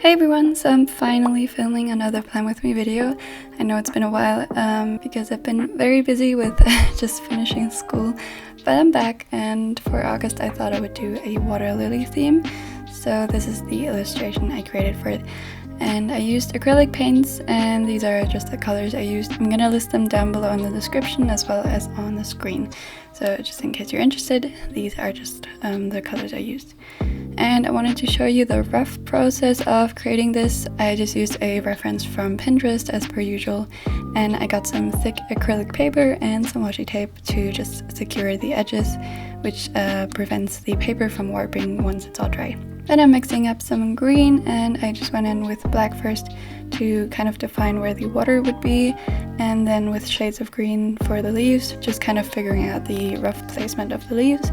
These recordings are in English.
Hey everyone, so I'm finally filming another Plan With Me video. I know it's been a while because I've been very busy with just finishing school, but I'm back, and for August I thought I would do a water lily theme. So this is the illustration I created for it. And I used acrylic paints, and these are just the colors I used. I'm gonna list them down below in the description as well as on the screen. So just in case you're interested, these are just the colors I used. And I wanted to show you the rough process of creating this. I just used a reference from Pinterest as per usual, and I got some thick acrylic paper and some washi tape to just secure the edges, which prevents the paper from warping once it's all dry. Then I'm mixing up some green, and I just went in with black first to kind of define where the water would be, and then with shades of green for the leaves, just kind of figuring out the rough placement of the leaves.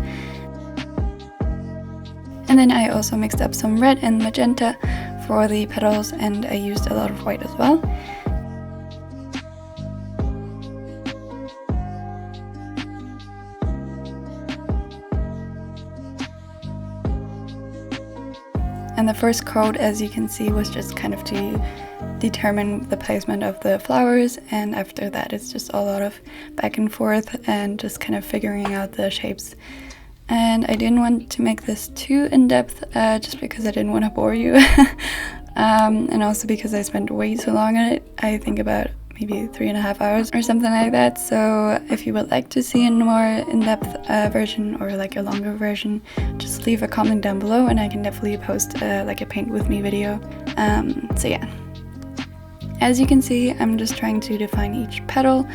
And then I also mixed up some red and magenta for the petals, and I used a lot of white as well. And the first coat, as you can see, was just kind of to determine the placement of the flowers, and after that it's just a lot of back and forth and just kind of figuring out the shapes. And I didn't want to make this too in-depth just because I didn't want to bore you and also because I spent way too long on it. I think about maybe 3.5 hours or something like that. So if you would like to see a more in-depth version or like a longer version, just leave a comment down below and I can definitely post like a paint with me video. So yeah. As you can see, I'm just trying to define each petal.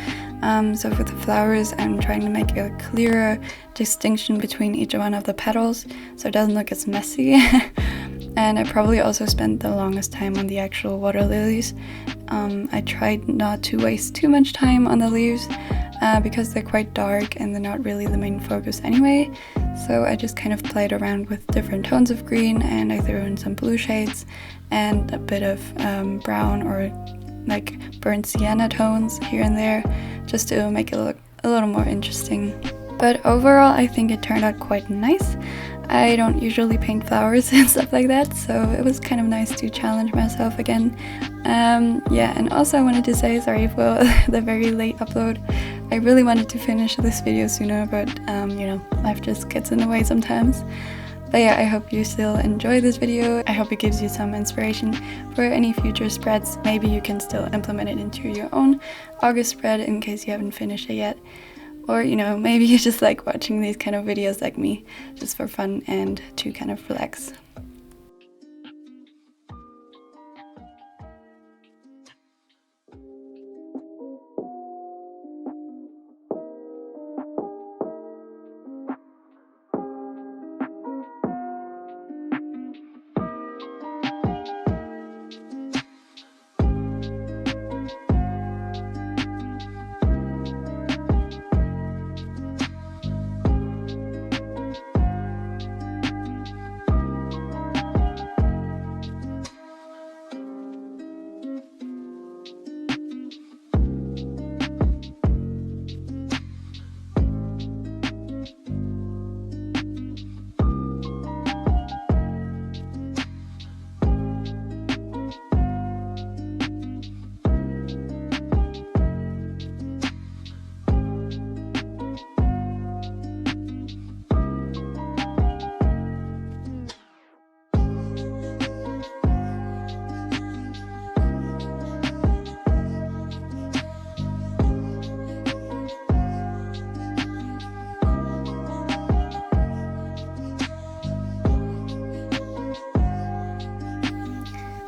So for the flowers, I'm trying to make a clearer distinction between each one of the petals so it doesn't look as messy. And I probably also spent the longest time on the actual water lilies. I tried not to waste too much time on the leaves because they're quite dark and they're not really the main focus anyway. So I just kind of played around with different tones of green, and I threw in some blue shades and a bit of brown or like burnt sienna tones here and there, just to make it look a little more interesting. But overall, I think it turned out quite nice. I don't usually paint flowers and stuff like that, so it was kind of nice to challenge myself again. Yeah, and also I wanted to say sorry for the very late upload. I really wanted to finish this video sooner, but you know, life just gets in the way sometimes. But yeah, I hope you still enjoy this video. I hope it gives you some inspiration for any future spreads. Maybe you can still implement it into your own August spread in case you haven't finished it yet. Or, you know, maybe you just like watching these kind of videos like me, just for fun and to kind of relax.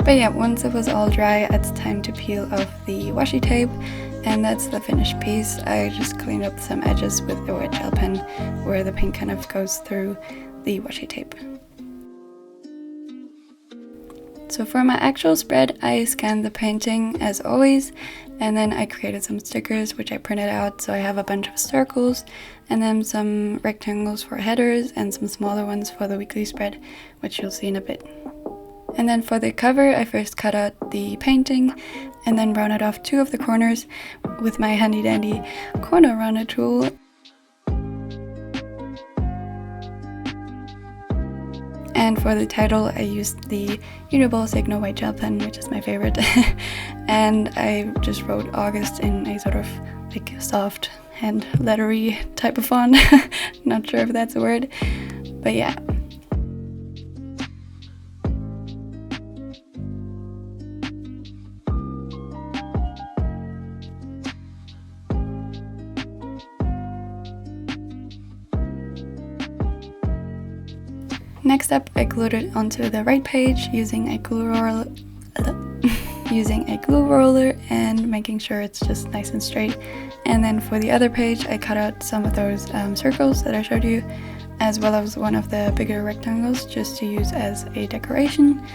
But yeah, once it was all dry, it's time to peel off the washi tape, and that's the finished piece. I just cleaned up some edges with the white gel pen where the paint kind of goes through the washi tape. So for my actual spread, I scanned the painting as always, and then I created some stickers which I printed out. So I have a bunch of circles and then some rectangles for headers and some smaller ones for the weekly spread, which you'll see in a bit. And then for the cover, I first cut out the painting and then rounded off 2 of the corners with my handy dandy corner rounder tool. And for the title, I used the Uniball Signo white gel pen, which is my favorite. And I just wrote August in a sort of like soft hand lettery type of font. Not sure if that's a word, but yeah. Next up, I glued it onto the right page using a glue roller, and making sure it's just nice and straight. And then for the other page, I cut out some of those circles that I showed you, as well as one of the bigger rectangles just to use as a decoration.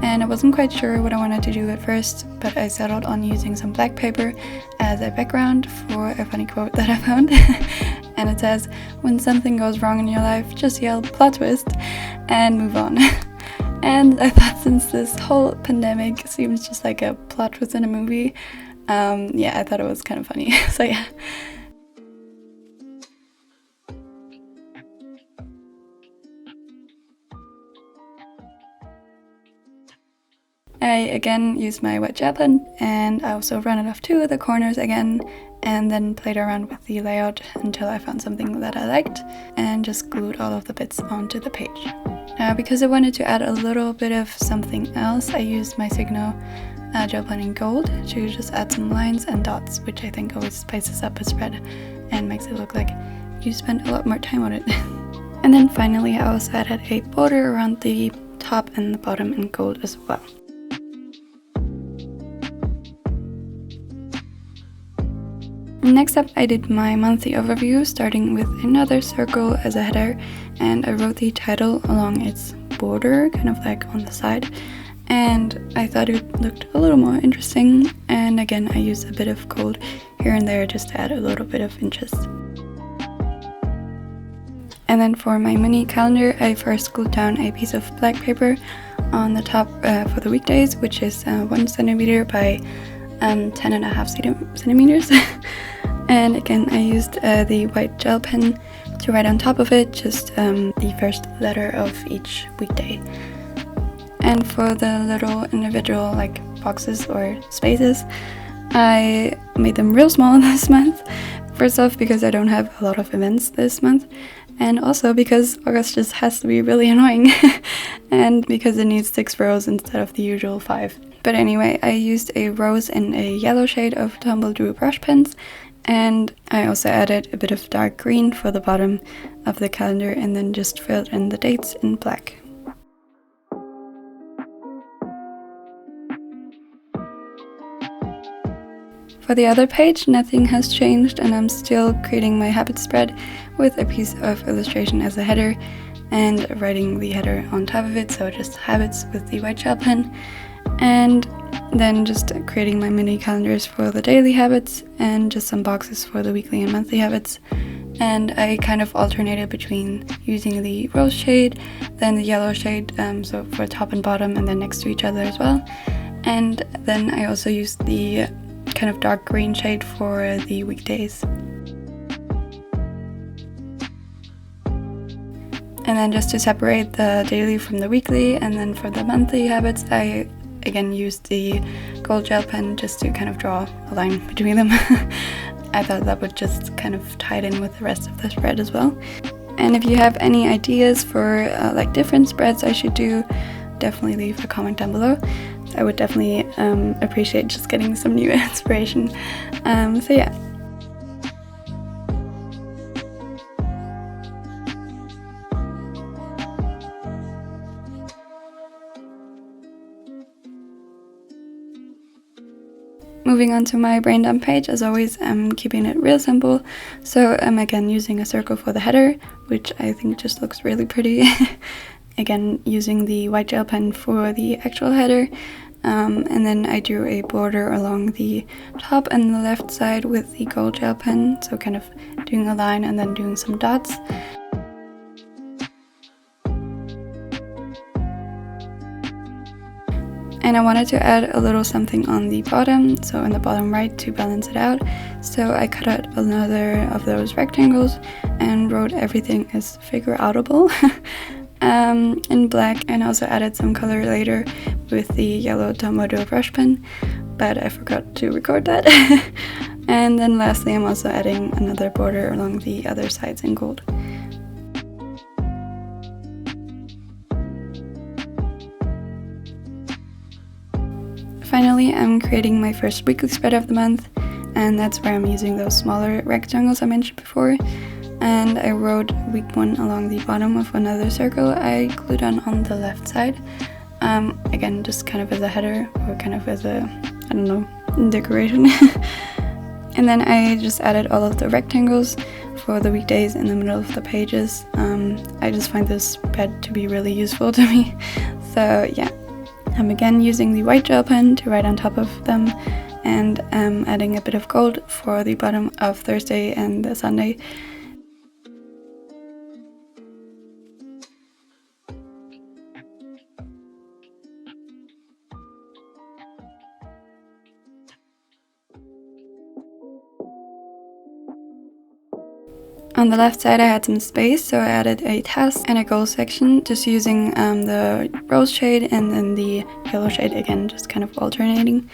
And I wasn't quite sure what I wanted to do at first, but I settled on using some black paper as a background for a funny quote that I found. And it says, "When something goes wrong in your life, just yell plot twist and move on." And I thought, since this whole pandemic seems just like a plot twist in a movie, yeah, I thought it was kind of funny. So yeah. I again used my wet gel pen, and I also ran it off to the corners again, and then played around with the layout until I found something that I liked, and just glued all of the bits onto the page. Because I wanted to add a little bit of something else, I used my Signo gel pen in gold to just add some lines and dots, which I think always spices up a spread and makes it look like you spent a lot more time on it. And then finally, I also added a border around the top and the bottom in gold as well. Next up, I did my monthly overview, starting with another circle as a header, and I wrote the title along its border, kind of like on the side, and I thought it looked a little more interesting, and again I used a bit of gold here and there just to add a little bit of interest. And then for my mini calendar, I first glued down a piece of black paper on the top for the weekdays, which is 1 centimeter by 10.5 centimeters. And again, I used the white gel pen to write on top of it just the first letter of each weekday. And for the little individual like boxes or spaces, I made them real small this month. First off, because I don't have a lot of events this month, and also because August just has to be really annoying, and because it needs 6 rows instead of the usual 5. But anyway, I used a rose and a yellow shade of Tombow Brushpens, and I also added a bit of dark green for the bottom of the calendar, and then just filled in the dates in black. For the other page, nothing has changed, and I'm still creating my habit spread with a piece of illustration as a header and writing the header on top of it, so just habits with the white gel pen. And then just creating my mini calendars for the daily habits and just some boxes for the weekly and monthly habits. And I kind of alternated between using the rose shade, then the yellow shade, so for top and bottom, and then next to each other as well. And then I also used the kind of dark green shade for the weekdays. And then just to separate the daily from the weekly, and then for the monthly habits, I again used the gold gel pen just to kind of draw a line between them. I thought that would just kind of tie it in with the rest of the spread as well. And if you have any ideas for like different spreads I should do, definitely leave a comment down below. I would definitely appreciate just getting some new inspiration. So yeah. Moving on to my brain dump page, as always, I'm keeping it real simple. So I'm again using a circle for the header, which I think just looks really pretty. Again, using the white gel pen for the actual header. And then I drew a border along the top and the left side with the gold gel pen, so kind of doing a line and then doing some dots. And I wanted to add a little something on the bottom, so on the bottom right, to balance it out. So I cut out another of those rectangles and wrote everything is figure outable. in black, and also added some color later with the yellow Tombow brush pen, but I forgot to record that. And then lastly, I'm also adding another border along the other sides in gold. Finally, I'm creating my first weekly spread of the month, and that's where I'm using those smaller rectangles I mentioned before. And I wrote week 1 along the bottom of another circle I glued on the left side. Again, just kind of as a header, or kind of as a, I don't know, decoration. And then I just added all of the rectangles for the weekdays in the middle of the pages. I just find this spread to be really useful to me. So yeah, I'm again using the white gel pen to write on top of them, and adding a bit of gold for the bottom of Thursday and the Sunday. On the left side I had some space, so I added a task and a goal section, just using the rose shade and then the yellow shade again, just kind of alternating.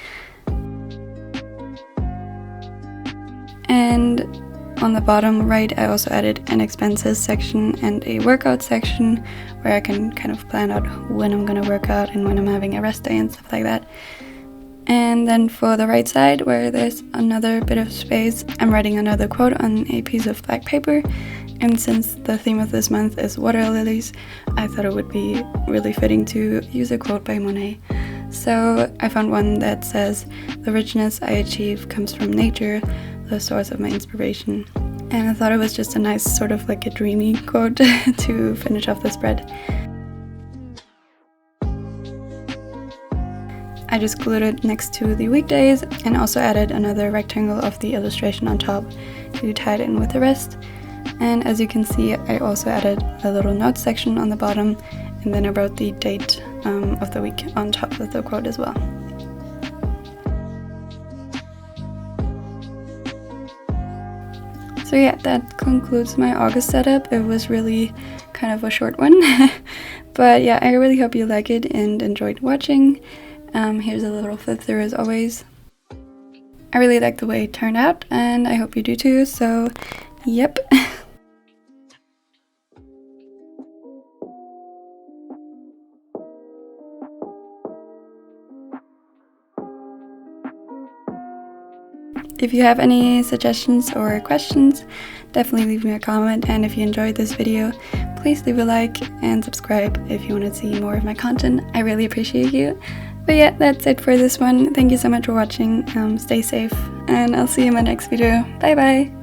And on the bottom right I also added an expenses section and a workout section, where I can kind of plan out when I'm gonna work out and when I'm having a rest day and stuff like that. And then for the right side, where there's another bit of space, I'm writing another quote on a piece of black paper. And since the theme of this month is water lilies, I thought it would be really fitting to use a quote by Monet. So I found one that says, "The richness I achieve comes from nature, the source of my inspiration." And I thought it was just a nice, sort of like a dreamy quote to finish off the spread. I just glued it next to the weekdays, and also added another rectangle of the illustration on top to tie it in with the rest. And as you can see, I also added a little note section on the bottom, and then I wrote the date of the week on top of the quote as well. So yeah, that concludes my August setup. It was really kind of a short one, but yeah, I really hope you like it and enjoyed watching. Here's a little flip through as always. I really like the way it turned out, and I hope you do too, so yep. If you have any suggestions or questions, definitely leave me a comment, and if you enjoyed this video, please leave a like and subscribe if you want to see more of my content. I really appreciate you. But yeah, that's it for this one. Thank you so much for watching. Stay safe, and I'll see you in my next video. Bye bye!